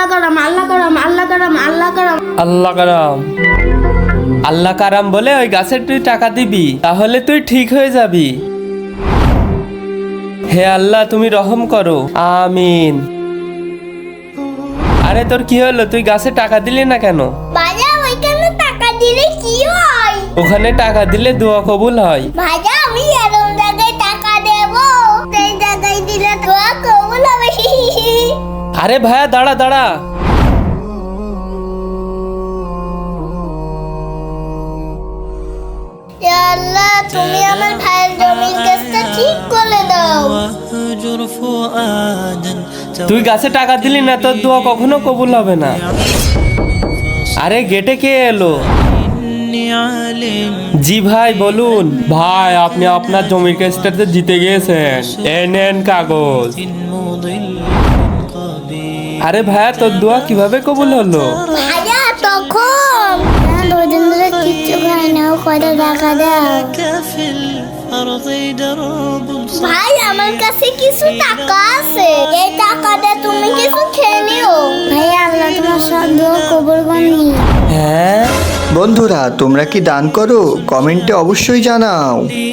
আল্লাহ কারাম আল্লাহ কারাম আল্লাহ কারাম আল্লাহ কারাম। আল্লাহ কারাম, আল্লাহ কারাম বলে ওই গাছের তুই টাকা দিবি, তাহলে তুই ঠিক হয়ে যাবি। হে আল্লাহ, তুমি রহম করো, আমিন। আরে তোর কি হলো, তুই গাছে টাকা দিলি না কেন? ভাইয়া ওইখানে টাকা দিলে কি হয়? ওখানে টাকা দিলে দোয়া কবুল হয়। ভাইয়া আমি এরকম জায়গায় টাকা দেব, সেই জায়গায় দিলে দোয়া কবুল হবে। আরে ভাইয়া দাঁড়া দাঁড়া, ইয়া আল্লাহ, তুমি আমার ভাইয়ের জমির কেসটা ঠিক করে দাও। তুই গাছে টাকা দিলি না, তোর দোয়া কখনো কবুল হবে না। আরে গেটে কে এলো? জি ভাই বলুন। ভাই আপনি আপনার জমির কেসটাতে জিতে গিয়েছেন, এই নেন কাগজ। আরে ভাইয়া তোর দোয়া কিভাবে কবুল হলো? ভাইয়া তখন দুদিন ধরে কিচ্ছু খাই না, কত টাকা দাও। ভাই আমার কাছে কিছু টাকা আছে, এই টাকাটা তুমি কিছু খেয়ে নিও। ভাই আল্লাহ তোমার সব দোয়া কবুল করুন। হ্যাঁ বন্ধুরা, তোমরা কি দান করো? কমেন্টে অবশ্যই জানাও।